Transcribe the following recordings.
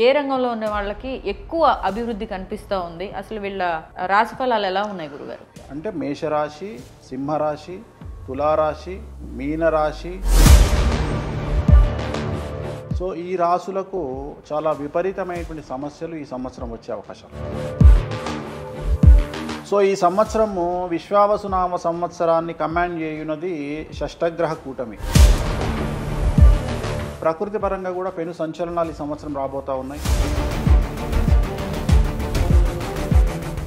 ఏ రంగంలో ఉన్న వాళ్ళకి ఎక్కువ అభివృద్ధి కనిపిస్తూ ఉంది? అసలు వీళ్ళ రాశిఫలాలు ఎలా ఉన్నాయి గురుగారు? అంటే మేషరాశి, సింహరాశి, తులారాశి, మీనరాశి. సో ఈ రాశులకు చాలా విపరీతమైనటువంటి సమస్యలు ఈ సంవత్సరం వచ్చే అవకాశాలు. సో ఈ సంవత్సరము విశ్వావసునామ సంవత్సరాన్ని కమాండ్ చేయున్నది షష్టగ్రహ కూటమి. ప్రకృతి పరంగా కూడా పెను సంచలనాలు ఈ సంవత్సరం రాబోతూ ఉన్నాయి.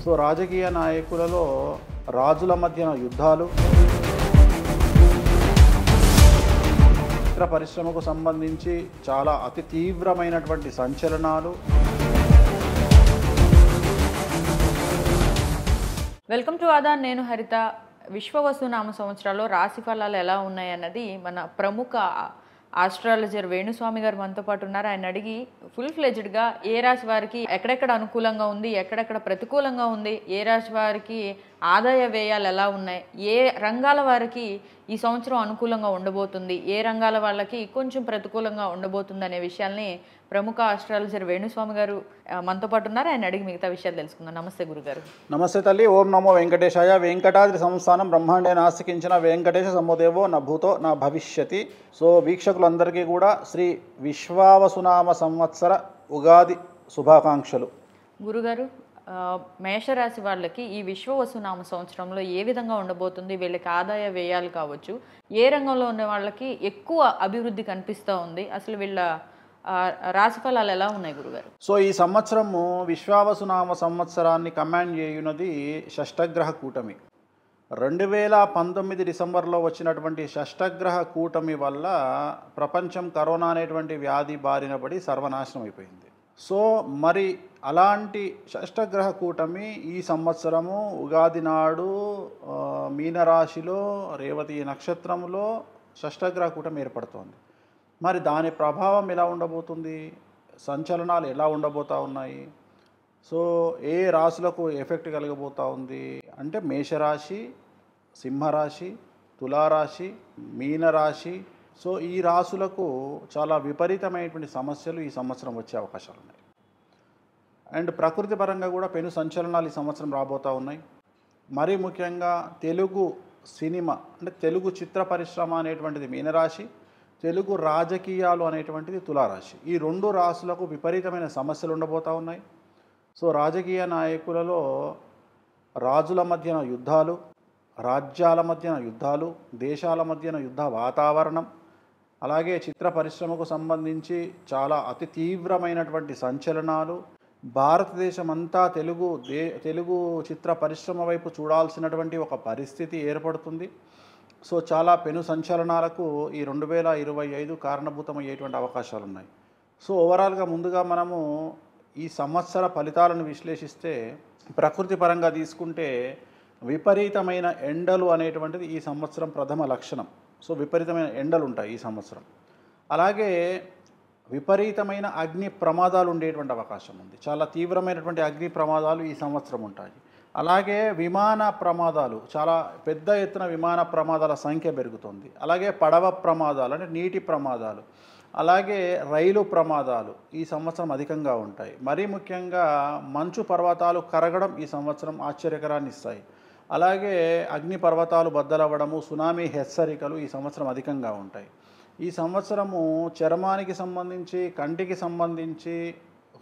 సో రాజకీయ నాయకులలో రాజుల మధ్యన యుద్ధాలు, చిత్ర పరిశ్రమకు సంబంధించి చాలా అతి తీవ్రమైనటువంటి సంచలనాలు. వెల్కమ్ టు ఆదాన్, నేను హరిత. విశ్వవసునామ సంవత్సరాల్లో రాశి ఫలాలు ఎలా ఉన్నాయి అన్నది మన ప్రముఖ ఆస్ట్రాలజర్ వేణుస్వామి గారు మనతో పాటు ఉన్నారు. ఆయన అడిగి ఫుల్ ఫ్లెజ్డ్గా ఏ రాశి వారికి ఎక్కడెక్కడ అనుకూలంగా ఉంది, ఎక్కడెక్కడ ప్రతికూలంగా ఉంది, ఏ రాశి వారికి ఆదాయ వ్యయాలు ఎలా ఉన్నాయి, ఏ రంగాల వారికి ఈ సంవత్సరం అనుకూలంగా ఉండబోతుంది, ఏ రంగాల వాళ్ళకి కొంచెం ప్రతికూలంగా ఉండబోతుంది అనే విషయాల్ని ప్రముఖ ఆస్ట్రాలజర్ వేణుస్వామి గారు మనతో పాటు ఉన్నారు. ఆయన అడిగి మిగతా విషయాలు తెలుసుకుందాం. నమస్తే గురుగారు. నమస్తే తల్లి. ఓం నమో వెంకటేశాయ. వెంకటాద్రి సంస్థానం బ్రహ్మాండే నాస్తికించిన వెంకటేశ సముదేవో నా భూతో నా భవిష్యతి. సో వీక్షకులందరికీ కూడా శ్రీ విశ్వావసునామ సంవత్సర ఉగాది శుభాకాంక్షలు. గురుగారు, మేషరాశి వాళ్ళకి ఈ విశ్వవసునామ సంవత్సరంలో ఏ విధంగా ఉండబోతుంది? వీళ్ళకి ఆదాయ వ్యయాలు కావచ్చు, ఏ రంగంలో ఉన్న వాళ్ళకి ఎక్కువ అభివృద్ధి కనిపిస్తూ ఉంది? అసలు వీళ్ళ రాశిఫలాలు ఎలా ఉన్నాయి గురుగారు? సో ఈ సంవత్సరము విశ్వావసునామ సంవత్సరాన్ని కమాండ్ చేయున్నది షష్టగ్రహ కూటమి. 2019 డిసెంబర్లో వచ్చినటువంటి షష్టగ్రహ కూటమి వల్ల ప్రపంచం కరోనా అనేటువంటి వ్యాధి బారిన పడి సర్వనాశనం అయిపోయింది. సో మరి అలాంటి షష్టగ్రహ కూటమి ఈ సంవత్సరము ఉగాది నాడు మీనరాశిలో రేవతి నక్షత్రంలో షష్టగ్రహ కూటమి ఏర్పడుతోంది. మరి దాని ప్రభావం ఎలా ఉండబోతుంది, సంచలనాలు ఎలా ఉండబోతూ ఉన్నాయి, సో ఏ రాశులకు ఎఫెక్ట్ కలగబోతూ ఉంది అంటే మేషరాశి, సింహరాశి, తులారాశి, మీనరాశి. సో ఈ రాశులకు చాలా విపరీతమైనటువంటి సమస్యలు ఈ సంవత్సరం వచ్చే అవకాశాలు ఉన్నాయి. అండ్ ప్రకృతి పరంగా కూడా పెను సంచలనాలు ఈ సంవత్సరం రాబోతూ ఉన్నాయి. మరీ ముఖ్యంగా తెలుగు సినిమా అంటే తెలుగు చిత్ర పరిశ్రమ అనేటువంటిది మీనరాశి, తెలుగు రాజకీయాలు అనేటువంటిది తులారాశి. ఈ రెండు రాశులకు విపరీతమైన సమస్యలు ఉండబోతూ ఉన్నాయి. సో రాజకీయ నాయకులలో రాజుల మధ్యన యుద్ధాలు, రాజ్యాల మధ్యన యుద్ధాలు, దేశాల మధ్యన యుద్ధ వాతావరణం, అలాగే చిత్ర పరిశ్రమకు సంబంధించి చాలా అతి తీవ్రమైనటువంటి సంచలనాలు. భారతదేశం అంతా తెలుగు చిత్ర పరిశ్రమ వైపు చూడాల్సినటువంటి ఒక పరిస్థితి ఏర్పడుతుంది. సో చాలా పెను సంచలనాలకు ఈ 2025 కారణభూతమయ్యేటువంటి అవకాశాలు ఉన్నాయి. సో ఓవరాల్గా ముందుగా మనము ఈ సంవత్సర ఫలితాలను విశ్లేషిస్తే ప్రకృతి పరంగా తీసుకుంటే విపరీతమైన ఎండలు అనేటువంటిది ఈ సంవత్సరం ప్రథమ లక్షణం. సో విపరీతమైన ఎండలు ఉంటాయి ఈ సంవత్సరం. అలాగే విపరీతమైన అగ్ని ప్రమాదాలు ఉండేటువంటి అవకాశం ఉంది. చాలా తీవ్రమైనటువంటి అగ్ని ప్రమాదాలు ఈ సంవత్సరం ఉంటాయి. అలాగే విమాన ప్రమాదాలు, చాలా పెద్ద ఎత్తున విమాన ప్రమాదాల సంఖ్య పెరుగుతుంది. అలాగే పడవ ప్రమాదాలు అంటే నీటి ప్రమాదాలు, అలాగే రైలు ప్రమాదాలు ఈ సంవత్సరం అధికంగా ఉంటాయి. మరీ ముఖ్యంగా మంచు పర్వతాలు కరగడం ఈ సంవత్సరం ఆశ్చర్యకరాన్ని ఇస్తాయి. అలాగే అగ్ని పర్వతాలు బద్దలవ్వడము, సునామీ హెచ్చరికలు ఈ సంవత్సరం అధికంగా ఉంటాయి. ఈ సంవత్సరము చర్మానికి సంబంధించి, కంటికి సంబంధించి,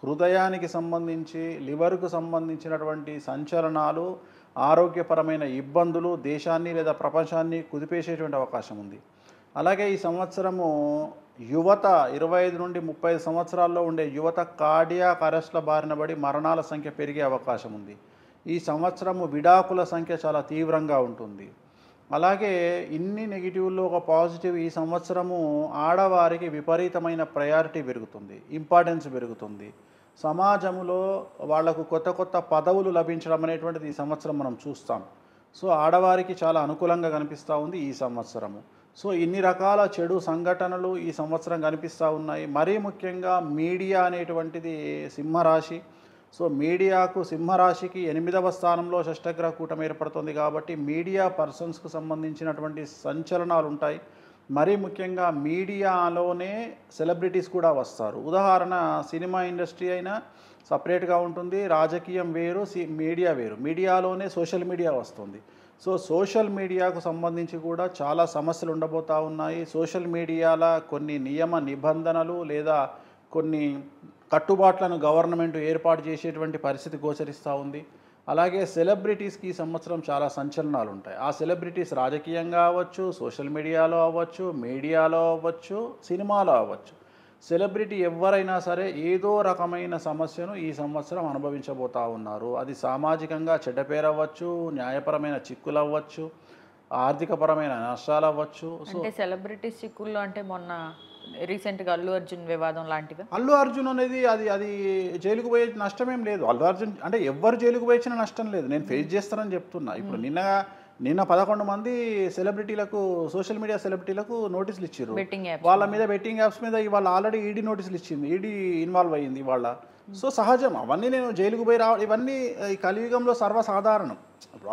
హృదయానికి సంబంధించి, లివర్కు సంబంధించినటువంటి సంచలనాలు, ఆరోగ్యపరమైన ఇబ్బందులు దేశాన్ని లేదా ప్రపంచాన్ని కుదిపేసేటువంటి అవకాశం ఉంది. అలాగే ఈ సంవత్సరము యువత 25 నుండి 30 సంవత్సరాల్లో ఉండే యువత కార్డియాక్ అరెస్ట్ల బారిన పడి మరణాల సంఖ్య పెరిగే అవకాశం ఉంది. ఈ సంవత్సరము విడాకుల సంఖ్య చాలా తీవ్రంగా ఉంటుంది. అలాగే ఇన్ని నెగిటివ్లో ఒక పాజిటివ్, ఈ సంవత్సరము ఆడవారికి విపరీతమైన ప్రయారిటీ పెరుగుతుంది, ఇంపార్టెన్స్ పెరుగుతుంది. సమాజంలో వాళ్లకు కొత్త కొత్త పదవులు లభించడం అనేటువంటిది ఈ సంవత్సరం మనం చూస్తాం. సో ఆడవారికి చాలా అనుకూలంగా కనిపిస్తూ ఉంది ఈ సంవత్సరము. సో ఇన్ని రకాల చెడు సంఘటనలు ఈ సంవత్సరం కనిపిస్తూ ఉన్నాయి. మరీ ముఖ్యంగా మీడియా అనేటువంటిది సింహరాశి. సో మీడియాకు సింహరాశికి 8వ స్థానంలో షష్టగ్రహ కూటమి ఏర్పడుతుంది కాబట్టి మీడియా పర్సన్స్కు సంబంధించినటువంటి సంచలనాలు ఉంటాయి. మరీ ముఖ్యంగా మీడియాలోనే సెలబ్రిటీస్ కూడా వస్తారు. ఉదాహరణ సినిమా ఇండస్ట్రీ అయినా సపరేట్గా ఉంటుంది, రాజకీయం వేరు, మీడియా వేరు. మీడియాలోనే సోషల్ మీడియా వస్తుంది. సో సోషల్ మీడియాకు సంబంధించి కూడా చాలా సమస్యలు ఉండబోతూ ఉన్నాయి. సోషల్ మీడియాల కొన్ని నియమ నిబంధనలు లేదా కొన్ని కట్టుబాట్లను గవర్నమెంట్ ఏర్పాటు చేసేటువంటి పరిస్థితి గోచరిస్తూ ఉంది. అలాగే సెలబ్రిటీస్కి ఈ సంవత్సరం చాలా సంచలనాలు ఉంటాయి. ఆ సెలబ్రిటీస్ రాజకీయంగా అవ్వచ్చు, సోషల్ మీడియాలో అవ్వచ్చు, మీడియాలో అవ్వచ్చు, సినిమాలో అవ్వచ్చు. సెలబ్రిటీ ఎవరైనా సరే ఏదో రకమైన సమస్యను ఈ సంవత్సరం అనుభవించబోతూ ఉన్నారు. అది సామాజికంగా చెడ్డ పేరు అవ్వచ్చు, న్యాయపరమైన చిక్కులు అవ్వచ్చు, ఆర్థికపరమైన నష్టాలు అవ్వచ్చు. అంటే సెలబ్రిటీస్ చిక్కుల్లో అంటే మొన్న రీసెంట్గా అల్లు అర్జున్ వివాదం లాంటివి. అల్లు అర్జున్ అనేది అది జైలుకు పోయే నష్టమేం లేదు. అల్లు అర్జున్ అంటే ఎవ్వరు జైలుకు పోయించిన నష్టం లేదు. నేను ఫేస్ చేస్తానని చెప్తున్నా. ఇప్పుడు నిన్న 11 మంది సెలబ్రిటీలకు, సోషల్ మీడియా సెలబ్రిటీలకు నోటీసులు ఇచ్చారు. వాళ్ళ మీద బెట్టింగ్ యాప్స్ మీద ఇవాళ ఆల్రెడీ ఈడీ నోటీసులు ఇచ్చింది. ఈడీ ఇన్వాల్వ్ అయ్యింది ఇవాళ. సో సహజం అవన్నీ. నేను జైలుకు పోయి ఇవన్నీ ఈ కలియుగంలో సర్వసాధారణం.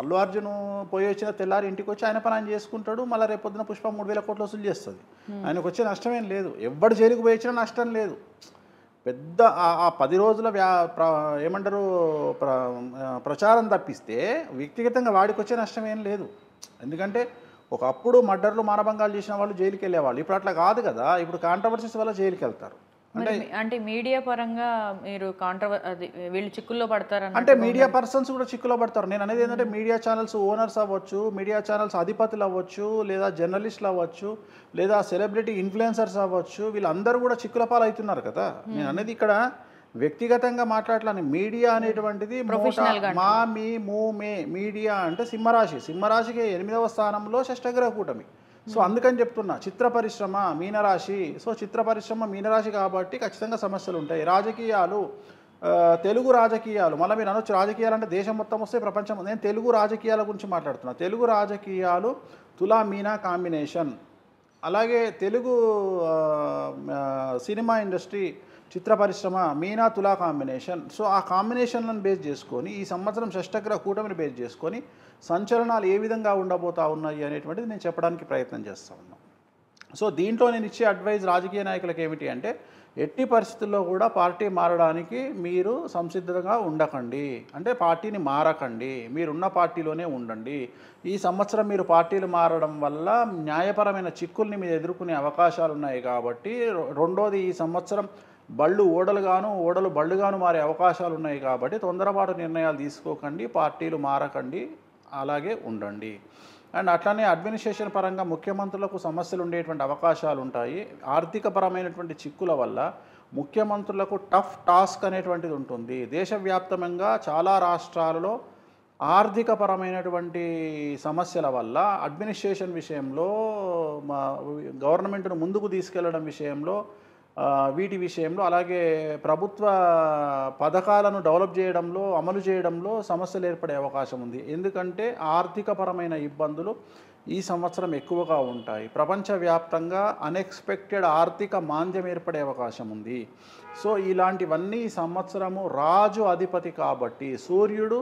అల్లు అర్జున్ పోయి వచ్చిన తెల్లారి ఇంటికి వచ్చి ఆయన పని ఆయన చేసుకుంటాడు. మళ్ళీ రేపొద్దున పుష్ప 3,000 కోట్లు వసూలు చేస్తుంది. ఆయనకు వచ్చే నష్టమేం లేదు. ఎవ్వడు జైలుకు పోయి వచ్చినా నష్టం లేదు. పెద్ద ఆ 10 రోజుల ఏమంటారు ప్రచారం తప్పిస్తే వ్యక్తిగతంగా వాడికి వచ్చే నష్టం ఏం లేదు. ఎందుకంటే ఒకప్పుడు మర్డర్లు మానభంగాలు చేసిన వాళ్ళు జైలుకి వెళ్ళేవాళ్ళు. ఇప్పుడు అట్లా కాదు కదా. ఇప్పుడు కాంట్రవర్సీస్ వల్ల జైలుకి వెళ్తారు. అంటే మీడియా పరంగా మీరు వీళ్ళు చిక్కుల్లో పడతారని అంటే మీడియా పర్సన్స్ కూడా చిక్కులో పడతారు. నేను అనేది ఏంటంటే మీడియా ఛానల్స్ ఓనర్స్ అవ్వచ్చు, మీడియా ఛానల్స్ అధిపతులు అవ్వచ్చు, లేదా జర్నలిస్టులు అవ్వచ్చు, లేదా సెలబ్రిటీ ఇన్ఫ్లుయెన్సర్స్ అవ్వచ్చు, వీళ్ళందరూ కూడా చిక్కుల పాలు అవుతున్నారు కదా. నేను అనేది ఇక్కడ వ్యక్తిగతంగా మాట్లాడలేను. మీడియా అనేటువంటిది మా మీ మూ మే మీడియా అంటే సింహరాశికి 8వ స్థానంలో షష్టగ్రహ కూటమి. సో అందుకని చెప్తున్నా, చిత్ర పరిశ్రమ మీనరాశి. సో చిత్ర పరిశ్రమ మీనరాశి కాబట్టి ఖచ్చితంగా సమస్యలు ఉంటాయి. రాజకీయాలు, తెలుగు రాజకీయాలు, మళ్ళీ మీరు అనొచ్చు రాజకీయాలు అంటే దేశం మొత్తం వస్తే ప్రపంచం. నేను తెలుగు రాజకీయాల గురించి మాట్లాడుతున్నా. తెలుగు రాజకీయాలు తులా మీనా కాంబినేషన్. అలాగే తెలుగు సినిమా ఇండస్ట్రీ, చిత్ర పరిశ్రమ మీనా తులా కాంబినేషన్. సో ఆ కాంబినేషన్లను బేస్ చేసుకొని ఈ సంవత్సరం షష్టగ్రహ కూటమిని బేస్ చేసుకొని సంచలనాలు ఏ విధంగా ఉండబోతా ఉన్నాయి అనేటువంటిది నేను చెప్పడానికి ప్రయత్నం చేస్తూ ఉన్నాను. సో దీంట్లో నేను ఇచ్చే అడ్వైజ్ రాజకీయ నాయకులకు ఏమిటి అంటే, ఎట్టి పరిస్థితుల్లో కూడా పార్టీ మారడానికి మీరు సంసిద్ధంగా ఉండకండి. అంటే పార్టీని మారకండి, మీరున్న పార్టీలోనే ఉండండి. ఈ సంవత్సరం మీరు పార్టీలు మారడం వల్ల న్యాయపరమైన చిక్కుల్ని మీరు ఎదుర్కొనే అవకాశాలు ఉన్నాయి. కాబట్టి రెండోది, ఈ సంవత్సరం బళ్ళు ఓడలుగాను, ఓడలు బళ్ళుగాను మారే అవకాశాలు ఉన్నాయి. కాబట్టి తొందరపాటు నిర్ణయాలు తీసుకోకండి, పార్టీలు మారకండి, అలాగే ఉండండి. అండ్ అట్లానే అడ్మినిస్ట్రేషన్ పరంగా ముఖ్యమంత్రులకు సమస్యలు ఉండేటువంటి అవకాశాలు ఉంటాయి. ఆర్థికపరమైనటువంటి చిక్కుల వల్ల ముఖ్యమంత్రులకు టఫ్ టాస్క్ అనేటువంటిది ఉంటుంది. దేశవ్యాప్తంగా చాలా రాష్ట్రాలలో ఆర్థికపరమైనటువంటి సమస్యల వల్ల అడ్మినిస్ట్రేషన్ విషయంలో, గవర్నమెంట్ను ముందుకు తీసుకెళ్లడం విషయంలో, వీటి విషయంలో, అలాగే ప్రభుత్వ పథకాలను డెవలప్ చేయడంలో, అమలు చేయడంలో సమస్యలు ఏర్పడే అవకాశం ఉంది. ఎందుకంటే ఆర్థికపరమైన ఇబ్బందులు ఈ సంవత్సరం ఎక్కువగా ఉంటాయి. ప్రపంచవ్యాప్తంగా అన్ఎక్స్పెక్టెడ్ ఆర్థిక మాంద్యం ఏర్పడే అవకాశం ఉంది. సో ఇలాంటివన్నీ ఈ సంవత్సరము రాజు అధిపతి కాబట్టి, సూర్యుడు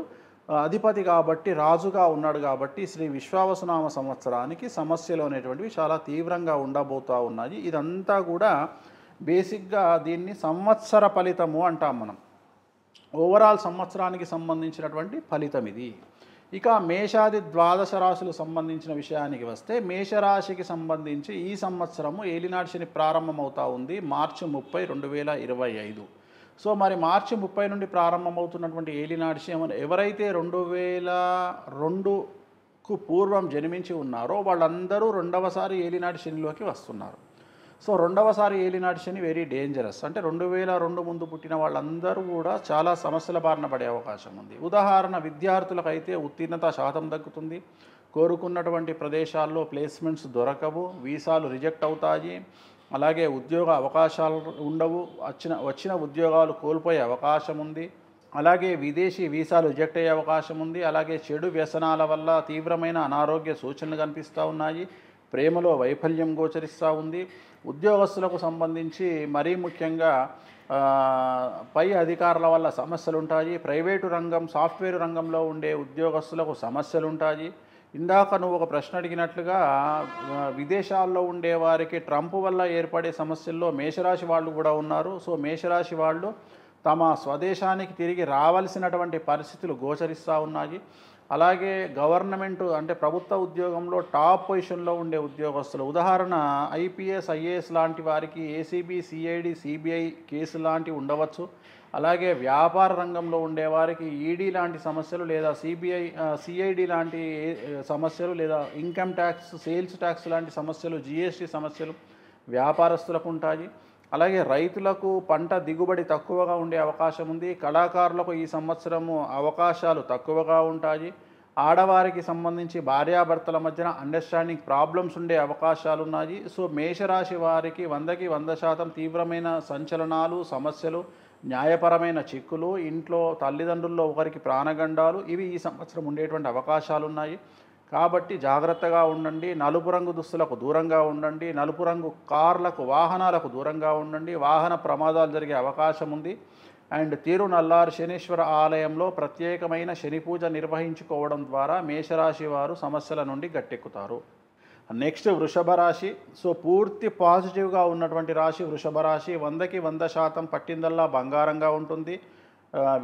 అధిపతి కాబట్టి, రాజుగా ఉన్నాడు కాబట్టి శ్రీ విశ్వావసునామ సంవత్సరానికి సమస్యలు అనేటువంటివి చాలా తీవ్రంగా ఉండబోతూ ఉన్నాయి. ఇదంతా కూడా బేసిక్గా దీన్ని సంవత్సర ఫలితము అంటాం మనం. ఓవరాల్ సంవత్సరానికి సంబంధించినటువంటి ఫలితం ఇది. ఇక మేషాది 12 రాశులకు సంబంధించిన విషయానికి వస్తే, మేషరాశికి సంబంధించి ఈ సంవత్సరము ఏలినాటి శని ప్రారంభమవుతూ ఉంది మార్చి 30, 2025. సో మరి మార్చి 30 నుండి ప్రారంభమవుతున్నటువంటి ఏలినాటి శని ఎవరైతే 2002కు పూర్వం జన్మించి ఉన్నారో వాళ్ళందరూ రెండవసారి ఏలినాటి శనిలోకి వస్తున్నారు. సో రెండవసారి ఏలినాటి శని వెరీ డేంజరస్. అంటే 2002 ముందు పుట్టిన వాళ్ళందరూ కూడా చాలా సమస్యల బారిన పడే అవకాశం ఉంది. ఉదాహరణ, విద్యార్థులకైతే ఉత్తీర్ణత శాతం తగ్గుతుంది, కోరుకున్నటువంటి ప్రదేశాల్లో ప్లేస్మెంట్స్ దొరకవు, వీసాలు రిజెక్ట్ అవుతాయి, అలాగే ఉద్యోగ అవకాశాలు ఉండవు, వచ్చిన ఉద్యోగాలు కోల్పోయే అవకాశం ఉంది, అలాగే విదేశీ వీసాలు రిజెక్ట్ అయ్యే అవకాశం ఉంది, అలాగే చెడు వ్యసనాల వల్ల తీవ్రమైన అనారోగ్య సూచనలు కనిపిస్తూ ఉన్నాయి, ప్రేమలో వైఫల్యం గోచరిస్తూ ఉంది. ఉద్యోగస్తులకు సంబంధించి మరీ ముఖ్యంగా పై అధికారుల వల్ల సమస్యలు ఉంటాయి. ప్రైవేటు రంగం, సాఫ్ట్వేర్ రంగంలో ఉండే ఉద్యోగస్తులకు సమస్యలు ఉంటాయి. ఇందాక నువ్వు ఒక ప్రశ్న అడిగినట్లుగా విదేశాల్లో ఉండే వారికి ట్రంప్ వల్ల ఏర్పడే సమస్యల్లో మేషరాశి వాళ్ళు కూడా ఉన్నారు. సో మేషరాశి వాళ్ళు తమ స్వదేశానికి తిరిగి రావాల్సినటువంటి పరిస్థితులు గోచరిస్తూ ఉన్నాయి. అలాగే గవర్నమెంట్ అంటే ప్రభుత్వ ఉద్యోగంలో టాప్ పొజిషన్లో ఉండే ఉద్యోగస్తులు, ఉదాహరణ ఐపీఎస్ ఐఏఎస్ లాంటి వారికి ఏసీబీ సిఐడి సిబిఐ కేసు లాంటివి ఉండవచ్చు. అలాగే వ్యాపార రంగంలో ఉండేవారికి ఈడీ లాంటి సమస్యలు లేదా సిఐడి లాంటి సమస్యలు లేదా ఇన్కమ్ ట్యాక్స్ సేల్స్ ట్యాక్స్ లాంటి సమస్యలు జిఎస్టీ సమస్యలు వ్యాపారస్తులకు ఉంటాయి. అలాగే రైతులకు పంట దిగుబడి తక్కువగా ఉండే అవకాశం ఉంది. కళాకారులకు ఈ సంవత్సరము అవకాశాలు తక్కువగా ఉంటాయి. ఆడవారికి సంబంధించి భార్యాభర్తల మధ్యన అండర్స్టాండింగ్ ప్రాబ్లమ్స్ ఉండే అవకాశాలు ఉన్నాయి. సో మేషరాశి వారికి 100కి 100% తీవ్రమైన సంచలనాలు, సమస్యలు, న్యాయపరమైన చిక్కులు, ఇంట్లో తల్లిదండ్రుల్లో ఒకరికి ప్రాణగండాలు ఇవి ఈ సంవత్సరం ఉండేటువంటి అవకాశాలు ఉన్నాయి. కాబట్టి జాగ్రత్తగా ఉండండి. నలుపు రంగు దుస్తులకు దూరంగా ఉండండి. నలుపు రంగు కార్లకు వాహనాలకు దూరంగా ఉండండి. వాహన ప్రమాదాలు జరిగే అవకాశం ఉంది. అండ్ తిరునల్లారు శనీశ్వర ఆలయంలో ప్రత్యేకమైన శని పూజ నిర్వహించుకోవడం ద్వారా మేషరాశి వారు సమస్యల నుండి గట్టెక్కుతారు. నెక్స్ట్ వృషభ రాశి. సో పూర్తి పాజిటివ్గా ఉన్నటువంటి రాశి వృషభ రాశి. 100కి 100% పట్టిందల్లా బంగారంగా ఉంటుంది.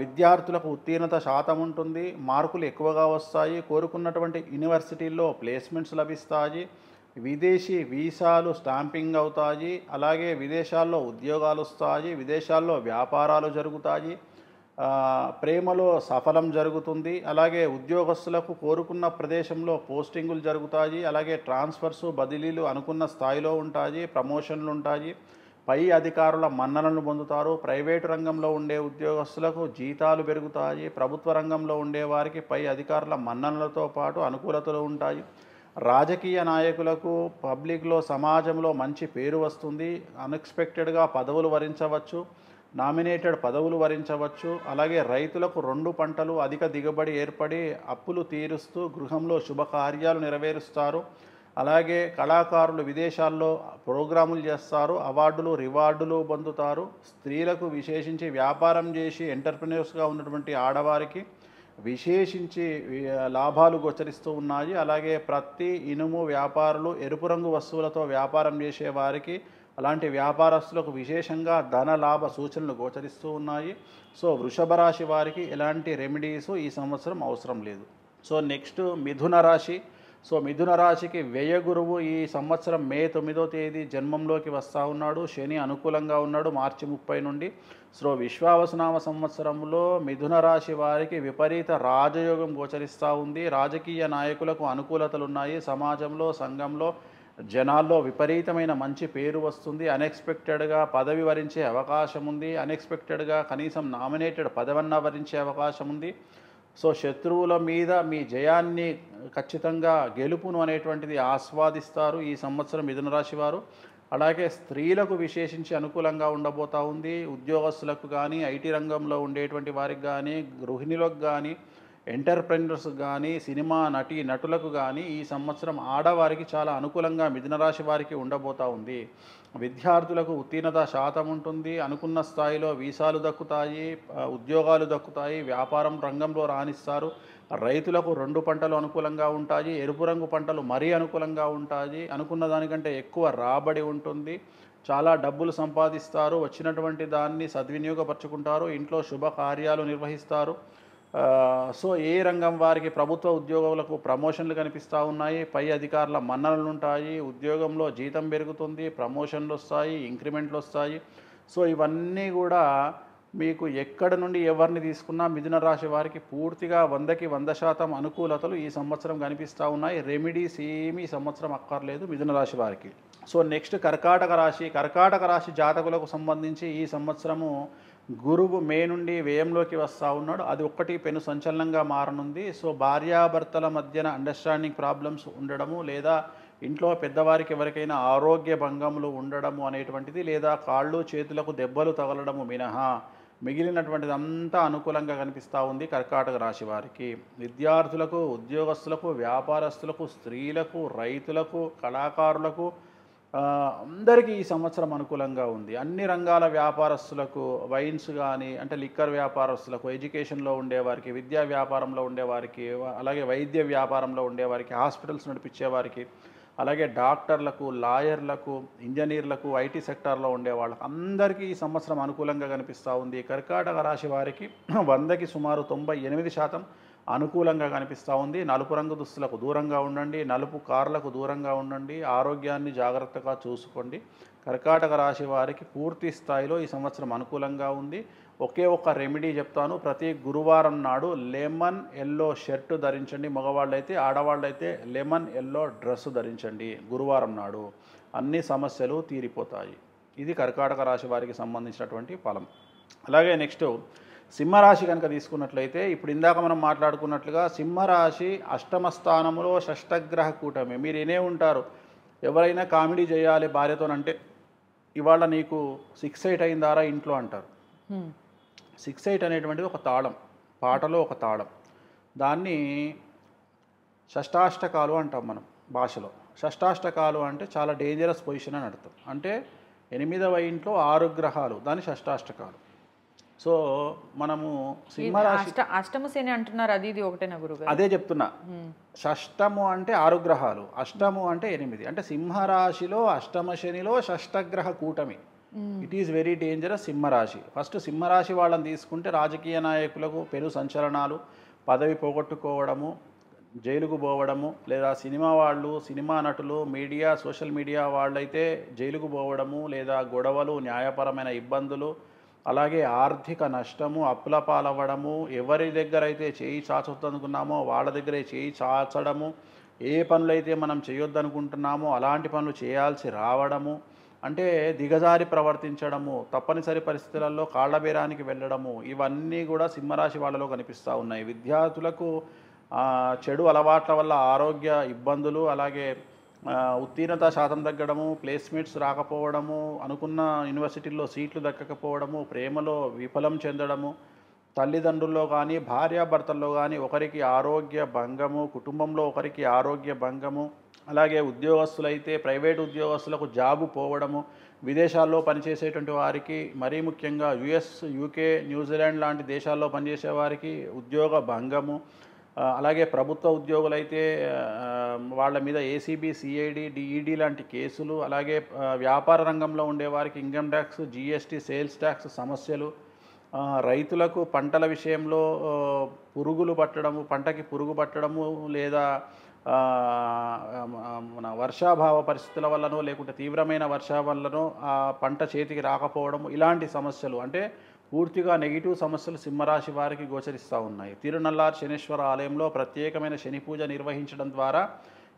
విద్యార్థులకు ఉత్తీర్ణత శాతం ఉంటుంది. మార్కులు ఎక్కువగా వస్తాయి. కోరుకున్నటువంటి యూనివర్సిటీల్లో ప్లేస్మెంట్స్ లభిస్తాయి. విదేశీ వీసాలు స్టాంపింగ్ అవుతాయి. అలాగే విదేశాల్లో ఉద్యోగాలు వస్తాయి. విదేశాల్లో వ్యాపారాలు జరుగుతాయి. ప్రేమలో సఫలం జరుగుతుంది. అలాగే ఉద్యోగస్తులకు కోరుకున్న ప్రదేశంలో పోస్టింగులు జరుగుతాయి. అలాగే ట్రాన్స్ఫర్స్ బదిలీలు అనుకున్న స్థాయిలో ఉంటాయి. ప్రమోషన్లు ఉంటాయి. పై అధికారుల మన్ననలను పొందుతారు. ప్రైవేటు రంగంలో ఉండే ఉద్యోగస్తులకు జీతాలు పెరుగుతాయి. ప్రభుత్వ రంగంలో ఉండేవారికి పై అధికారుల మన్ననలతో పాటు అనుకూలతలు ఉంటాయి. రాజకీయ నాయకులకు పబ్లిక్లో సమాజంలో మంచి పేరు వస్తుంది. అన్ఎక్స్పెక్టెడ్గా పదవులు వరించవచ్చు. నామినేటెడ్ పదవులు వరించవచ్చు. అలాగే రైతులకు 2 పంటలు అధిక దిగుబడి ఏర్పడి అప్పులు తీరుస్తూ గృహంలో శుభకార్యాలు నెరవేరుస్తారు. అలాగే కళాకారులు విదేశాల్లో ప్రోగ్రాములు చేస్తారు. అవార్డులు రివార్డులు పొందుతారు. స్త్రీలకు విశేషించి వ్యాపారం చేసి ఎంటర్ప్రెన్యూర్స్గా ఉన్నటువంటి ఆడవారికి విశేషించి లాభాలు గోచరిస్తూ ఉన్నాయి. అలాగే ప్రతి ఇనుము వ్యాపారులు ఎరుపు రంగు వస్తువులతో వ్యాపారం చేసే వారికి అలాంటి వ్యాపారస్తులకు విశేషంగా ధన లాభ సూచనలు గోచరిస్తూ ఉన్నాయి. సో వృషభ రాశి వారికి ఎలాంటి రెమెడీస్ ఈ సంవత్సరం అవసరం లేదు. సో నెక్స్ట్ మిథున రాశి. సో మిథున రాశికి వ్యయ గురువు ఈ సంవత్సరం మే 9వ తేదీ జన్మంలోకి వస్తూ ఉన్నాడు. శని అనుకూలంగా ఉన్నాడు మార్చి 30 నుండి. సో విశ్వావసునామ సంవత్సరంలో మిథున రాశి వారికి విపరీత రాజయోగం గోచరిస్తూ ఉంది. రాజకీయ నాయకులకు అనుకూలతలు ఉన్నాయి. సమాజంలో సంఘంలో జనాల్లో విపరీతమైన మంచి పేరు వస్తుంది. అన్ఎక్స్పెక్టెడ్గా పదవి వరించే అవకాశం ఉంది. అన్ఎక్స్పెక్టెడ్గా కనీసం నామినేటెడ్ పదవన్నా వరించే అవకాశం ఉంది. సో శత్రువుల మీద మీ జయాన్ని ఖచ్చితంగా గెలుపును అనేటువంటిది ఆస్వాదిస్తారు ఈ సంవత్సరం మిథున రాశి వారు. అలాగే స్త్రీలకు విశేషించి అనుకూలంగా ఉండబోతూ ఉంది. ఉద్యోగస్తులకు కానీ ఐటీ రంగంలో ఉండేటువంటి వారికి కానీ గృహిణులకు కానీ ఎంటర్ప్రెన్యూర్స్ కానీ సినిమా నటులకు కానీ ఈ సంవత్సరం ఆడవారికి చాలా అనుకూలంగా మిథున రాశి వారికి ఉండబోతూ ఉంది. విద్యార్థులకు ఉత్తీర్ణత శాతం ఉంటుంది. అనుకున్న స్థాయిలో వీసాలు దక్కుతాయి. ఉద్యోగాలు దక్కుతాయి. వ్యాపారం రంగంలో రాణిస్తారు. రైతులకు 2 పంటలు అనుకూలంగా ఉంటాయి. ఎరుపు రంగు పంటలు మరీ అనుకూలంగా ఉంటాయి. అనుకున్న దానికంటే ఎక్కువ రాబడి ఉంటుంది. చాలా డబ్బులు సంపాదిస్తారు. వచ్చినటువంటి దాన్ని సద్వినియోగపరుచుకుంటారు. ఇంట్లో శుభకార్యాలు నిర్వహిస్తారు. సో ఏ రంగం వారికి ప్రభుత్వ ఉద్యోగులకు ప్రమోషన్లు కనిపిస్తూ ఉన్నాయి. పై అధికారుల మన్ననలు ఉంటాయి. ఉద్యోగంలో జీతం పెరుగుతుంది. ప్రమోషన్లు వస్తాయి. ఇంక్రిమెంట్లు వస్తాయి. సో ఇవన్నీ కూడా మీకు ఎక్కడ నుండి ఎవరిని తీసుకున్నా మిథున రాశి వారికి పూర్తిగా 100కి 100% అనుకూలతలు ఈ సంవత్సరం కనిపిస్తూ ఉన్నాయి. రెమెడీస్ ఏమీ ఈ సంవత్సరం అక్కర్లేదు మిథున రాశి వారికి. సో నెక్స్ట్ కర్కాటక రాశి. కర్కాటక రాశి జాతకులకు సంబంధించి ఈ సంవత్సరము గురువు మే నుండి వ్యయంలోకి వస్తూ ఉన్నాడు. అది ఒక్కటి పెను సంచలనంగా మారనుంది. సో భార్యాభర్తల మధ్యన అండర్స్టాండింగ్ ప్రాబ్లమ్స్ ఉండడము లేదా ఇంట్లో పెద్దవారికి ఎవరికైనా ఆరోగ్య భంగములు ఉండడము అనేటువంటిది లేదా కాళ్ళు చేతులకు దెబ్బలు తగలడము మినహా మిగిలినటువంటిది అంతా అనుకూలంగా కనిపిస్తూ ఉంది కర్కాటక రాశి వారికి. విద్యార్థులకు ఉద్యోగస్తులకు వ్యాపారస్తులకు స్త్రీలకు రైతులకు కళాకారులకు ఆ, అందరికీ ఈ సంవత్సరం అనుకూలంగా ఉంది. అన్ని రంగాల వ్యాపారస్తులకు, వైన్స్ కానీ అంటే లిక్కర్ వ్యాపారస్తులకు, ఎడ్యుకేషన్లో ఉండేవారికి, విద్యా వ్యాపారంలో ఉండేవారికి, అలాగే వైద్య వ్యాపారంలో ఉండేవారికి, హాస్పిటల్స్ నడిపించేవారికి, అలాగే డాక్టర్లకు, లాయర్లకు, ఇంజనీర్లకు, ఐటీ సెక్టార్లో ఉండేవాళ్ళకి అందరికీ ఈ సంవత్సరం అనుకూలంగా కనిపిస్తూ ఉంది. కర్కాటక రాశి వారికి 100కి సుమారు 98% అనుకూలంగా కనిపిస్తూ ఉంది. నలుపు రంగు దుస్తులకు దూరంగా ఉండండి, నలుపు కార్లకు దూరంగా ఉండండి, ఆరోగ్యాన్ని జాగ్రత్తగా చూసుకోండి. కర్కాటక రాశి వారికి పూర్తి స్థాయిలో ఈ సంవత్సరం అనుకూలంగా ఉంది. ఒకే ఒక్క రెమెడీ చెప్తాను. ప్రతి గురువారం నాడు లెమన్ ఎల్లో షర్టు ధరించండి మగవాళ్ళైతే, ఆడవాళ్ళైతే లెమన్ ఎల్లో డ్రెస్సు ధరించండి గురువారం నాడు. అన్ని సమస్యలు తీరిపోతాయి. ఇది కర్కాటక రాశి వారికి సంబంధించినటువంటి ఫలం. అలాగే నెక్స్ట్ సింహరాశి కనుక తీసుకున్నట్లయితే, ఇప్పుడు ఇందాక మనం మాట్లాడుకున్నట్లుగా సింహరాశి అష్టమ స్థానంలో షష్టగ్రహ కూటమి. మీరు వినే ఉంటారు, ఎవరైనా కామెడీ చేయాలి భార్యతోనంటే ఇవాళ నీకు 6-8 అయిందారా ఇంట్లో అంటారు. 6-8 అనేటువంటిది ఒక తాళం, పాటలో ఒక తాళం. దాన్ని షష్టాష్టకాలు అంటాం మనం భాషలో. షష్టాష్టకాలు అంటే చాలా డేంజరస్ పొజిషన్ అని అర్థం. అంటే 8వ ఇంట్లో 6 గ్రహాలు, దాని షష్టాష్టకాలు. సో మనము సింహరాశి అష్టమ శని అంటున్నారు, అది ఇది ఒకటేనా గురుగారు? అదే చెప్తున్నా. షష్టము అంటే 6 గ్రహాలు, అష్టము అంటే 8. అంటే సింహరాశిలో అష్టమ శనిలో షష్టగ్రహ కూటమి. ఇట్ ఈస్ వెరీ డేంజరస్ సింహరాశి. ఫస్ట్ సింహరాశి వాళ్ళని తీసుకుంటే రాజకీయ నాయకులకు పెను సంచలనాలు, పదవి పోగొట్టుకోవడము, జైలుకు పోవడము, లేదా సినిమా వాళ్ళు, సినిమా నటులు, మీడియా, సోషల్ మీడియా వాళ్ళైతే జైలుకు పోవడము, లేదా గొడవలు, న్యాయపరమైన ఇబ్బందులు, అలాగే ఆర్థిక నష్టము, అప్పుల పాలవ్వడము, ఎవరి దగ్గర అయితే చేయి చాచొద్దనుకున్నామో వాళ్ళ దగ్గరే చేయి చాచడము, ఏ పనులైతే మనం చేయొద్దనుకుంటున్నామో అలాంటి పనులు చేయాల్సి రావడము, అంటే దిగజారి ప్రవర్తించడము, తప్పనిసరి పరిస్థితులలో కాళ్ళబేరానికి వెళ్ళడము, ఇవన్నీ కూడా సింహరాశి వాళ్ళలో కనిపిస్తూ ఉన్నాయి. విద్యార్థులకు చెడు అలవాట్ల వల్ల ఆరోగ్య ఇబ్బందులు, అలాగే ఉత్తీర్ణత శాతం తగ్గడము, ప్లేస్మెంట్స్ రాకపోవడము, అనుకున్న యూనివర్సిటీల్లో సీట్లు దక్కకపోవడము, ప్రేమలో విఫలం చెందడము, తల్లిదండ్రుల్లో కానీ భార్యాభర్తల్లో కానీ ఒకరికి ఆరోగ్య భంగము, కుటుంబంలో ఒకరికి ఆరోగ్య భంగము, అలాగే ఉద్యోగస్తులైతే ప్రైవేటు ఉద్యోగస్తులకు జాబు పోవడము, విదేశాల్లో పనిచేసేటువంటి వారికి, మరీ ముఖ్యంగా యుఎస్, యూకే, న్యూజిలాండ్ లాంటి దేశాల్లో పనిచేసే వారికి ఉద్యోగ భంగము, అలాగే ప్రభుత్వ ఉద్యోగులైతే వాళ్ళ మీద ఏసీబీ, సిఐడి, డిఈడి లాంటి కేసులు, అలాగే వ్యాపార రంగంలో ఉండేవారికి income tax, GST, sales tax సమస్యలు, రైతులకు పంటల విషయంలో పురుగులు పట్టడము, పంటకి పురుగు పట్టడము, లేదా మన వర్షాభావ పరిస్థితుల వల్లనో లేకుంటే తీవ్రమైన వర్షం వల్లనో ఆ పంట చేతికి రాకపోవడము, ఇలాంటి సమస్యలు అంటే పూర్తిగా నెగిటివ్ సమస్యలు సింహరాశి వారికి గోచరిస్తూ ఉన్నాయి. తిరునల్లార్ శనీశ్వర ఆలయంలో ప్రత్యేకమైన శని పూజ నిర్వహించడం ద్వారా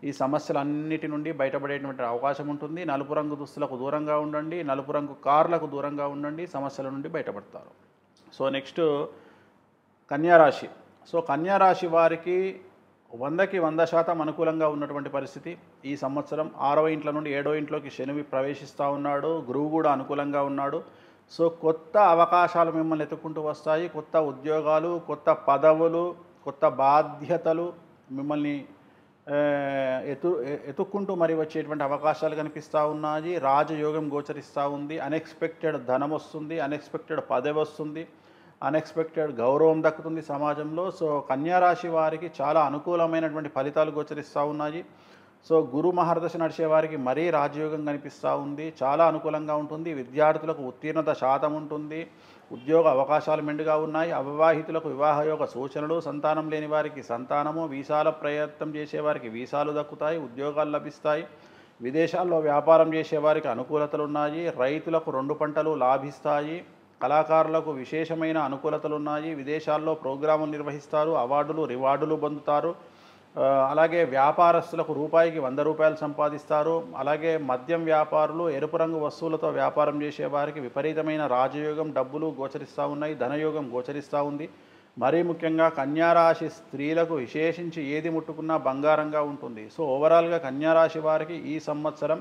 ఈ సమస్యలన్నిటి నుండి బయటపడేటువంటి అవకాశం ఉంటుంది. నలుపు రంగు దుస్తులకు దూరంగా ఉండండి, నలుపు రంగు కార్లకు దూరంగా ఉండండి, సమస్యల నుండి బయటపడతారు. సో నెక్స్ట్ కన్యారాశి. సో కన్యారాశి వారికి 100కి 100% అనుకూలంగా ఉన్నటువంటి పరిస్థితి. ఈ సంవత్సరం 6వ ఇంట్లో నుండి 7వ ఇంట్లోకి శని ప్రవేశిస్తూ ఉన్నాడు, గురువు కూడా అనుకూలంగా ఉన్నాడు. సో కొత్త అవకాశాలు మిమ్మల్ని ఎత్తుక్కుంటూ వస్తాయి. కొత్త ఉద్యోగాలు, కొత్త పదవులు, కొత్త బాధ్యతలు మిమ్మల్ని ఎత్తుక్కుంటూ మరి వచ్చేటువంటి అవకాశాలు కనిపిస్తూ ఉన్నాయి. రాజయోగం గోచరిస్తూ ఉంది. అన్ఎక్స్పెక్టెడ్ ధనం వస్తుంది, అన్ఎక్స్పెక్టెడ్ పదవి వస్తుంది, అన్ఎక్స్పెక్టెడ్ గౌరవం దక్కుతుంది సమాజంలో. సో కన్యారాశి వారికి చాలా అనుకూలమైనటువంటి ఫలితాలు గోచరిస్తూ ఉన్నాయి. సో గురు మహర్దశ నడిచే వారికి మరీ రాజయోగం కనిపిస్తూ ఉంది, చాలా అనుకూలంగా ఉంటుంది. విద్యార్థులకు ఉత్తీర్ణత శాతం ఉంటుంది, ఉద్యోగ అవకాశాలు మెండుగా ఉన్నాయి. అవివాహితులకు వివాహయోగ సూచనలు, సంతానం లేని వారికి సంతానము, వీసాల ప్రయత్నం చేసేవారికి వీసాలు దక్కుతాయి, ఉద్యోగాలు లభిస్తాయి. విదేశాల్లో వ్యాపారం చేసేవారికి అనుకూలతలు ఉన్నాయి. రైతులకు 2 పంటలు లాభిస్తాయి. కళాకారులకు విశేషమైన అనుకూలతలు ఉన్నాయి. విదేశాల్లో ప్రోగ్రాములు నిర్వహిస్తారు, అవార్డులు, రివార్డులు పొందుతారు. అలాగే వ్యాపారస్తులకు రూపాయికి 100 రూపాయలు సంపాదిస్తారు. అలాగే మద్యం వ్యాపారులు, ఎరుపు రంగు వస్తువులతో వ్యాపారం చేసేవారికి విపరీతమైన రాజయోగం, డబ్బులు గోచరిస్తూ ఉన్నాయి, ధనయోగం గోచరిస్తూ ఉంది. మరీ ముఖ్యంగా కన్యారాశి స్త్రీలకు విశేషించి ఏది ముట్టుకున్నా బంగారంగా ఉంటుంది. సో ఓవరాల్గా కన్యారాశి వారికి ఈ సంవత్సరం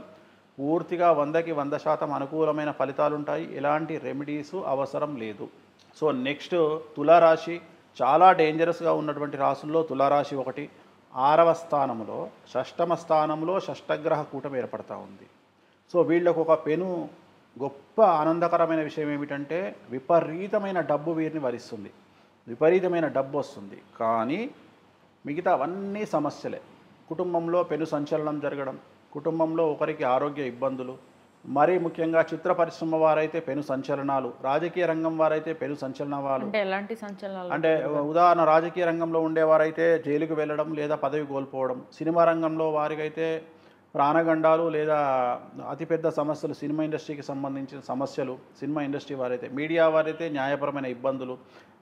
పూర్తిగా 100కి 100% అనుకూలమైన ఫలితాలు ఉంటాయి. ఎలాంటి రెమెడీసు అవసరం లేదు. సో నెక్స్ట్ తులారాశి. చాలా డేంజరస్గా ఉన్నటువంటి రాశుల్లో తులారాశి ఒకటి. 6వ స్థానంలో, షష్టమ స్థానంలో షష్టగ్రహ కూటమి ఏర్పడతా ఉంది. సో వీళ్ళకు ఒక పెను గొప్ప ఆనందకరమైన విషయం ఏమిటంటే విపరీతమైన డబ్బు వీరిని వరిస్తుంది, విపరీతమైన డబ్బు వస్తుంది. కానీ మిగతా అవన్నీ సమస్యలే. కుటుంబంలో పెను సంచలనం జరగడం, కుటుంబంలో ఒకరికి ఆరోగ్య ఇబ్బందులు, మరీ ముఖ్యంగా చిత్ర పరిశ్రమ వారైతే పెను సంచలనాలు, రాజకీయ రంగం వారైతే పెను సంచలనాలు. అంటే ఎలాంటి సంచలనాలు? అంటే ఉదాహరణ రాజకీయ రంగంలో ఉండేవారైతే జైలుకు వెళ్ళడం లేదా పదవి కోల్పోవడం, సినిమా రంగంలో వారికైతే ప్రాణగండాలు లేదా అతిపెద్ద సమస్యలు, సినిమా ఇండస్ట్రీకి సంబంధించిన సమస్యలు, సినిమా ఇండస్ట్రీ వారైతే, మీడియా వారైతే న్యాయపరమైన ఇబ్బందులు,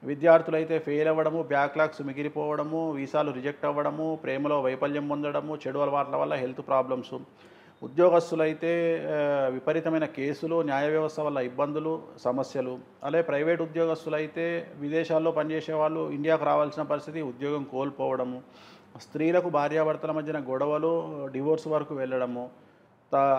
విద్యార్థులైతే ఫెయిల్ అవ్వడము, బ్యాక్లాగ్స్ మిగిలిపోవడము, వీసాలు రిజెక్ట్ అవ్వడము, ప్రేమలో వైఫల్యం పొందడము, చెడు అలవాట్ల వల్ల హెల్త్ ప్రాబ్లమ్స్, ఉద్యోగస్తులైతే విపరీతమైన కేసులు, న్యాయ వ్యవస్థ వల్ల ఇబ్బందులు, సమస్యలు. అలాగే ప్రైవేట్ ఉద్యోగస్తులైతే విదేశాల్లో పనిచేసే వాళ్ళు ఇండియాకు రావాల్సిన పరిస్థితి, ఉద్యోగం కోల్పోవడము, స్త్రీలకు భార్యాభర్తల మధ్యన గొడవలు, డివోర్స్ వరకు వెళ్ళడము,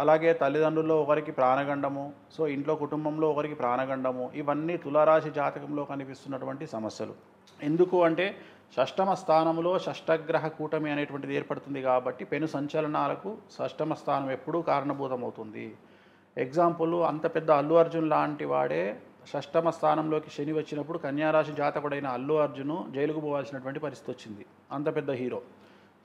అలాగే తల్లిదండ్రుల్లో ఒకరికి ప్రాణగండము, సో ఇంట్లో కుటుంబంలో ఒకరికి ప్రాణగండము, ఇవన్నీ తులారాశి జాతకంలో కనిపిస్తున్నటువంటి సమస్యలు. ఎందుకు అంటే షష్టమ స్థానంలో షష్టగ్రహ కూటమి అనేటువంటిది ఏర్పడుతుంది కాబట్టి పెను సంచలనాలకు షష్టమ స్థానం ఎప్పుడూ కారణభూతమవుతుంది. ఎగ్జాంపుల్, అంత పెద్ద అల్లు అర్జున్ లాంటి వాడే షష్టమ స్థానంలోకి శని వచ్చినప్పుడు కన్యారాశి జాతకుడైన అల్లు అర్జును జైలుకు పోవాల్సినటువంటి పరిస్థితి వచ్చింది, అంత పెద్ద హీరో.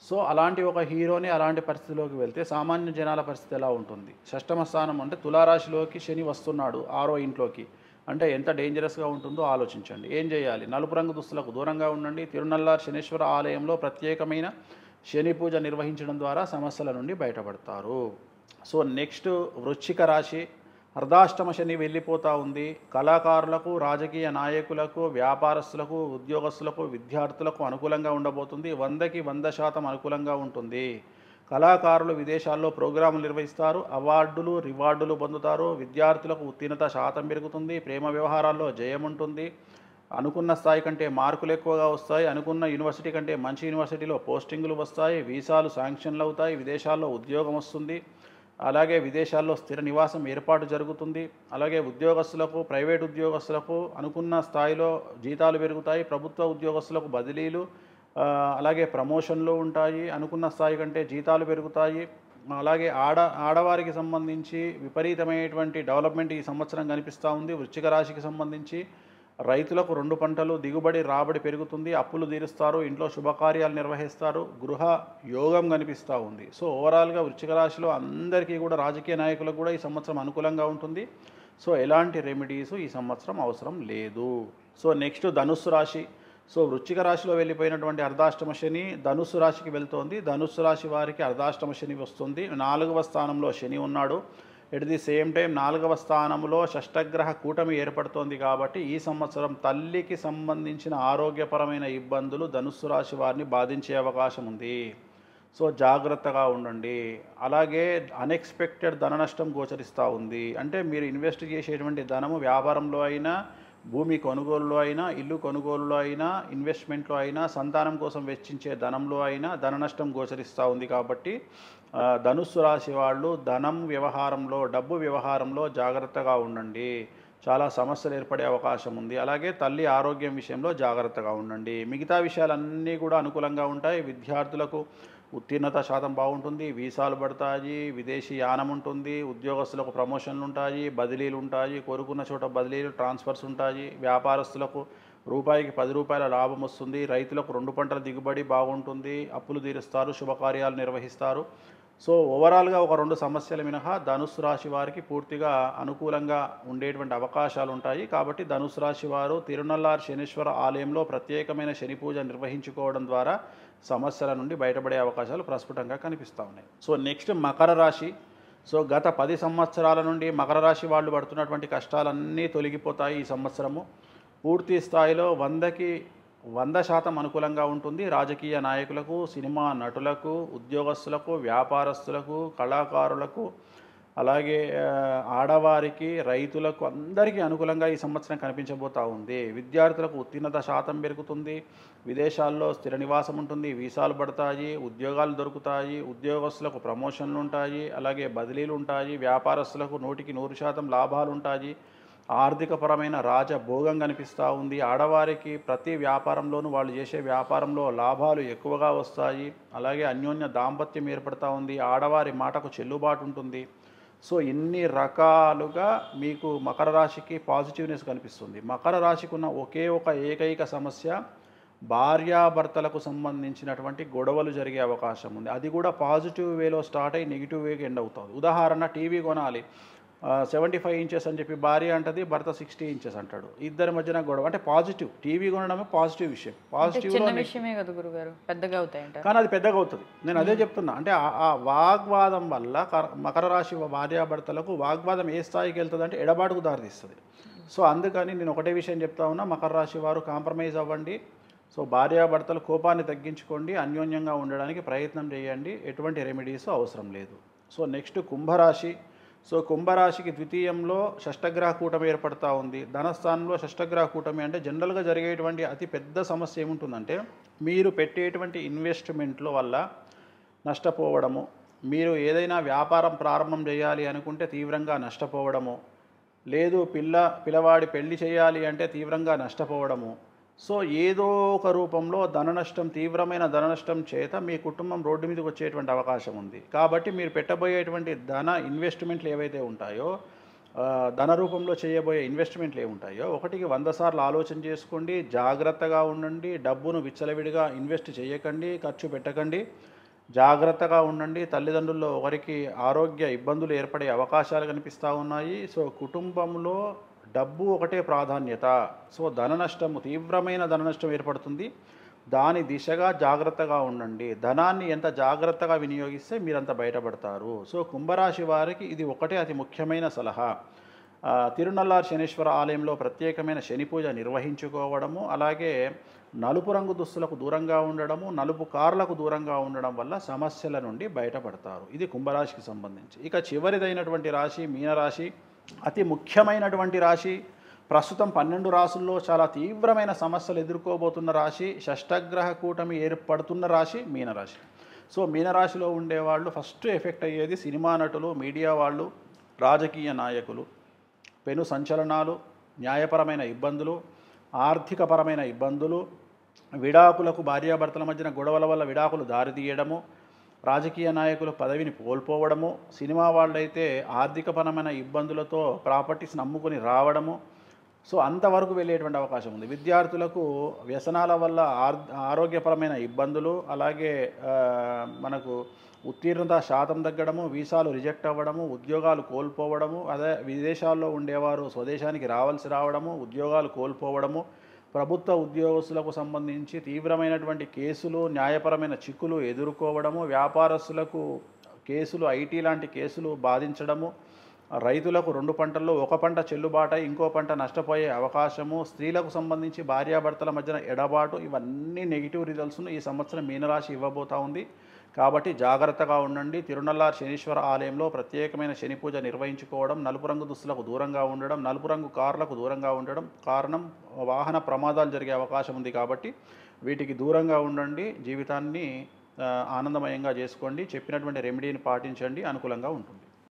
సో అలాంటి ఒక హీరోని అలాంటి పరిస్థితిలోకి వెళ్తే సామాన్య జనాల పరిస్థితి ఎలా ఉంటుంది? షష్టమ స్థానం అంటే తులారాశిలోకి శని వస్తున్నాడు 6వ ఇంట్లోకి, అంటే ఎంత డేంజరస్గా ఉంటుందో ఆలోచించండి. ఏం చేయాలి? నలుపు రంగు దుస్తులకు దూరంగా ఉండండి. తిరునల్లార్ శనీశ్వర ఆలయంలో ప్రత్యేకమైన శని పూజ నిర్వహించడం ద్వారా సమస్యల నుండి బయటపడతారు. సో నెక్స్ట్ వృశ్చిక రాశి. అర్ధాష్టమ శని వెళ్ళిపోతూ ఉంది. కళాకారులకు, రాజకీయ నాయకులకు, వ్యాపారస్తులకు, ఉద్యోగస్తులకు, విద్యార్థులకు అనుకూలంగా ఉండబోతుంది. 100కి 100% అనుకూలంగా ఉంటుంది. కళాకారులు విదేశాల్లో ప్రోగ్రాములు నిర్వహిస్తారు, అవార్డులు రివార్డులు పొందుతారు. విద్యార్థులకు ఉత్తీర్ణత శాతం పెరుగుతుంది. ప్రేమ వ్యవహారాల్లో జయం ఉంటుంది. అనుకున్న స్థాయి కంటే మార్కులు ఎక్కువగా వస్తాయి. అనుకున్న యూనివర్సిటీ కంటే మంచి యూనివర్సిటీలో పోస్టింగులు వస్తాయి. వీసాలు శాంక్షన్లు అవుతాయి. విదేశాల్లో ఉద్యోగం వస్తుంది. అలాగే విదేశాల్లో స్థిర నివాసం ఏర్పాటు జరుగుతుంది. అలాగే ఉద్యోగస్తులకు, ప్రైవేట్ ఉద్యోగస్తులకు అనుకున్న స్థాయిలో జీతాలు పెరుగుతాయి. ప్రభుత్వ ఉద్యోగస్తులకు బదిలీలు, అలాగే ప్రమోషన్లు ఉంటాయి. అనుకున్న స్థాయి కంటే జీతాలు పెరుగుతాయి. అలాగే ఆడవారికి సంబంధించి విపరీతమైనటువంటి డెవలప్మెంట్ ఈ సంవత్సరం కనిపిస్తూ ఉంది. వృశ్చిక రాశికి సంబంధించి రైతులకు 2 పంటలు దిగుబడి రాబడి పెరుగుతుంది. అప్పులు తీరుస్తారు. ఇంట్లో శుభకార్యాలు నిర్వహిస్తారు. గృహ యోగం కనిపిస్తూ ఉంది. సో ఓవరాల్గా వృశ్చిక రాశిలో అందరికీ కూడా, రాజకీయ నాయకులకు కూడా ఈ సంవత్సరం అనుకూలంగా ఉంటుంది. సో ఎలాంటి రెమెడీస్ ఈ సంవత్సరం అవసరం లేదు. సో నెక్స్ట్ ధనుస్సు రాశి. సో వృశ్చిక రాశిలో వెళ్ళిపోయినటువంటి అర్ధాష్టమ శని ధనుస్సు రాశికి వెళ్తోంది. ధనుస్సు రాశి వారికి అర్ధాష్టమ శని వస్తుంది. 4వ స్థానంలో శని ఉన్నాడు. ఎట్ ది సేమ్ టైం 4వ స్థానంలో షష్టగ్రహ కూటమి ఏర్పడుతోంది కాబట్టి ఈ సంవత్సరం తల్లికి సంబంధించిన ఆరోగ్యపరమైన ఇబ్బందులు ధనుస్సు రాశి వారిని బాధించే అవకాశం ఉంది. సో జాగ్రత్తగా ఉండండి. అలాగే అన్ఎక్స్పెక్టెడ్ ధన నష్టం గోచరిస్తూ ఉంది. అంటే మీరు ఇన్వెస్ట్ చేసేటువంటి ధనము వ్యాపారంలో అయినా, భూమి కొనుగోలులో అయినా, ఇల్లు కొనుగోలులో అయినా, ఇన్వెస్ట్మెంట్లో అయినా, సంతానం కోసం వెచ్చించే ధనంలో అయినా ధన నష్టం గోచరిస్తూ ఉంది. కాబట్టి ధనుస్సు రాశి వాళ్ళు ధనం వ్యవహారంలో, డబ్బు వ్యవహారంలో జాగ్రత్తగా ఉండండి. చాలా సమస్యలు ఏర్పడే అవకాశం ఉంది. అలాగే తల్లి ఆరోగ్యం విషయంలో జాగ్రత్తగా ఉండండి. మిగతా విషయాలన్నీ కూడా అనుకూలంగా ఉంటాయి. విద్యార్థులకు ఉత్తీర్ణత శాతం బాగుంటుంది. వీసాలు పడతాయి. విదేశీ యానం ఉంటుంది. ఉద్యోగస్తులకు ప్రమోషన్లు ఉంటాయి. బదిలీలు ఉంటాయి. కోరుకున్న చోట బదిలీలు, ట్రాన్స్ఫర్స్ ఉంటాయి. వ్యాపారస్తులకు రూపాయికి 10 రూపాయల లాభం వస్తుంది. రైతులకు 2 పంటల దిగుబడి బాగుంటుంది. అప్పులు తీరుస్తారు. శుభకార్యాలు నిర్వహిస్తారు. సో ఓవరాల్గా ఒక 2 సమస్యలు మినహా ధనుస్సు రాశి వారికి పూర్తిగా అనుకూలంగా ఉండేటువంటి అవకాశాలు ఉంటాయి. కాబట్టి ధనుస్సు రాశి వారు తిరునల్లార్ శనీశ్వర ఆలయంలో ప్రత్యేకమైన శని పూజ నిర్వహించుకోవడం ద్వారా సమస్యల నుండి బయటపడే అవకాశాలు ప్రస్ఫుటంగా కనిపిస్తూ ఉన్నాయి. సో నెక్స్ట్ మకర రాశి. సో గత 10 సంవత్సరాల నుండి మకర రాశి వాళ్ళు పడుతున్నటువంటి కష్టాలన్నీ తొలగిపోతాయి ఈ సంవత్సరము. పూర్తి స్థాయిలో 100కి 100% అనుకూలంగా ఉంటుంది. రాజకీయ నాయకులకు, సినిమా నటులకు, ఉద్యోగస్తులకు, వ్యాపారస్తులకు, కళాకారులకు, అలాగే ఆడవారికి, రైతులకు అందరికీ అనుకూలంగా ఈ సంవత్సరం కనిపించబోతూ ఉంది. విద్యార్థులకు ఉత్తీర్ణత శాతం పెరుగుతుంది. విదేశాల్లో స్థిర నివాసం ఉంటుంది. వీసాలు పడతాయి. ఉద్యోగాలు దొరుకుతాయి. ఉద్యోగస్తులకు ప్రమోషన్లు ఉంటాయి. అలాగే బదిలీలు ఉంటాయి. వ్యాపారస్తులకు 100కి 100% లాభాలు ఉంటాయి. ఆర్థికపరమైన రాజభోగం కనిపిస్తూ ఉంది. ఆడవారికి ప్రతి వ్యాపారంలోనూ వాళ్ళు చేసే వ్యాపారంలో లాభాలు ఎక్కువగా వస్తాయి. అలాగే అన్యోన్య దాంపత్యం ఏర్పడుతూ ఉంది. ఆడవారి మాటకు చెల్లుబాటు ఉంటుంది. సో ఇన్ని రకాలుగా మీకు మకర రాశికి పాజిటివ్నెస్ కనిపిస్తుంది. మకర రాశికి ఉన్న ఒకే ఒక ఏకైక సమస్య భార్యాభర్తలకు సంబంధించినటువంటి గొడవలు జరిగే అవకాశం ఉంది. అది కూడా పాజిటివ్ వేలో స్టార్ట్ అయ్యి నెగిటివ్ వేకి ఎండ్ అవుతుంది. ఉదాహరణ, టీవీ కొనాలి, 75 ఇంచెస్ అని చెప్పి భార్య అంటది, భర్త 60 ఇంచెస్ అంటాడు. ఇద్దరి మధ్యన గొడవ. అంటే పాజిటివ్, టీవీ కొనడమే పాజిటివ్ విషయం. చిన్న విషయమే కదా గురుగారు, పెద్దగా అవుతాయంట. కానీ అది పెద్దగా అవుతుంది. నేను అదే చెప్తున్నా. అంటే ఆ వాగ్వాదం వల్ల మకర రాశి భార్యాభర్తలకు వాగ్వాదం ఏ స్థాయికి వెళ్తుంది అంటే ఎడబాటుకు దారితీస్తుంది. సో అందుకని నేను ఒకటే విషయం చెప్తా ఉన్నా, మకర రాశి వారు కాంప్రమైజ్ అవ్వండి. సో భార్యాభర్తల కోపాన్ని తగ్గించుకోండి, అన్యోన్యంగా ఉండడానికి ప్రయత్నం చేయండి. ఎటువంటి రెమెడీస్ అవసరం లేదు. సో నెక్స్ట్ కుంభరాశి. సో కుంభరాశికి ద్వితీయంలో షష్టగ్రహ కూటమి ఏర్పడతా ఉంది. ధనస్థానంలో షష్టగ్రహ కూటమి అంటే జనరల్గా జరిగేటువంటి అతి పెద్ద సమస్య ఏముంటుందంటే, మీరు పెట్టేటువంటి ఇన్వెస్ట్మెంట్ల వల్ల నష్టపోవడము, మీరు ఏదైనా వ్యాపారం ప్రారంభం చేయాలి అనుకుంటే తీవ్రంగా నష్టపోవడము, లేదు పిల్లవాడి పెళ్లి చేయాలి అంటే తీవ్రంగా నష్టపోవడము. సో ఏదో ఒక రూపంలో ధన నష్టం, తీవ్రమైన ధన నష్టం చేత మీ కుటుంబం రోడ్డు మీదకి వచ్చేటువంటి అవకాశం ఉంది. కాబట్టి మీరు పెట్టబోయేటువంటి ఇన్వెస్ట్మెంట్లు ఏవైతే ఉంటాయో, ధన రూపంలో చేయబోయే ఇన్వెస్ట్మెంట్లు ఏముంటాయో, ఒకటికి 100 సార్లు ఆలోచన చేసుకోండి, జాగ్రత్తగా ఉండండి. డబ్బును విచ్చలవిడిగా ఇన్వెస్ట్ చేయకండి, ఖర్చు పెట్టకండి, జాగ్రత్తగా ఉండండి. తల్లిదండ్రుల్లో ఒకరికి ఆరోగ్య ఇబ్బందులు ఏర్పడే అవకాశాలు కనిపిస్తూ ఉన్నాయి. సో కుటుంబంలో డబ్బు ఒకటే ప్రాధాన్యత. సో ధన నష్టము, తీవ్రమైన ధన నష్టం ఏర్పడుతుంది. దాని దిశగా జాగ్రత్తగా ఉండండి. ధనాన్ని ఎంత జాగ్రత్తగా వినియోగిస్తే మీరంత బయటపడతారు. సో కుంభరాశి వారికి ఇది ఒకటే అతి ముఖ్యమైన సలహా. తిరునల్లార్ శనీశ్వర ఆలయంలో ప్రత్యేకమైన శని పూజ నిర్వహించుకోవడము, అలాగే నలుపు రంగు దుస్తులకు దూరంగా ఉండడము, నలుపు కార్లకు దూరంగా ఉండడం వల్ల సమస్యల నుండి బయటపడతారు. ఇది కుంభరాశికి సంబంధించి. ఇక చివరిదైనటువంటి రాశి మీనరాశి. అతి ముఖ్యమైనటువంటి రాశి. ప్రస్తుతం 12 రాశుల్లో చాలా తీవ్రమైన సమస్యలు ఎదుర్కోబోతున్న రాశి, షష్టగ్రహ కూటమి ఏర్పడుతున్న రాశి మీనరాశి. సో మీనరాశిలో ఉండేవాళ్ళు ఫస్ట్ ఎఫెక్ట్ అయ్యేది సినిమా నటులు, మీడియా వాళ్ళు, రాజకీయ నాయకులు. పెను సంచలనాలు, న్యాయపరమైన ఇబ్బందులు, ఆర్థికపరమైన ఇబ్బందులు, విడాకులకు, భార్యాభర్తల మధ్యన గొడవల వల్ల విడాకులు దారితీయడము, రాజకీయ నాయకులు పదవిని కోల్పోవడము, సినిమా వాళ్ళైతే ఆర్థికపరమైన ఇబ్బందులతో ప్రాపర్టీస్ని అమ్ముకొని రావడము. సో అంతవరకు వెళ్ళేటువంటి అవకాశం ఉంది. విద్యార్థులకు వ్యసనాల వల్ల ఆరోగ్యపరమైన ఇబ్బందులు, అలాగే మనకు ఉత్తీర్ణత శాతం తగ్గడము, వీసాలు రిజెక్ట్ అవ్వడము, ఉద్యోగాలు కోల్పోవడము, అదే విదేశాల్లో ఉండేవారు స్వదేశానికి రావడము, ఉద్యోగాలు కోల్పోవడము, ప్రభుత్వ ఉద్యోగస్తులకు సంబంధించి తీవ్రమైనటువంటి కేసులు, న్యాయపరమైన చిక్కులు ఎదుర్కోవడము, వ్యాపారస్తులకు కేసులు, ఐటీ లాంటి కేసులు బాధించడము, రైతులకు 2 పంటల్లో ఒక పంట చెల్లుబాటై ఇంకో పంట నష్టపోయే అవకాశము, స్త్రీలకు సంబంధించి భార్యాభర్తల మధ్యన ఎడబాటు, ఇవన్నీ నెగిటివ్ రిజల్ట్స్ను ఈ సంవత్సరం మీనరాశి ఇవ్వబోతా ఉంది. కాబట్టి జాగ్రత్తగా ఉండండి. తిరునల్లార్ శనీశ్వర ఆలయంలో ప్రత్యేకమైన శని పూజ నిర్వహించుకోవడం, నలుపు రంగు దుస్తులకు దూరంగా ఉండడం, నలుపు రంగు కార్లకు దూరంగా ఉండడం. కారణం, వాహన ప్రమాదాలు జరిగే అవకాశం ఉంది. కాబట్టి వీటికి దూరంగా ఉండండి. జీవితాన్ని ఆనందమయంగా చేసుకోండి. చెప్పినటువంటి రెమెడీని పాటించండి, అనుకూలంగా ఉంటుంది.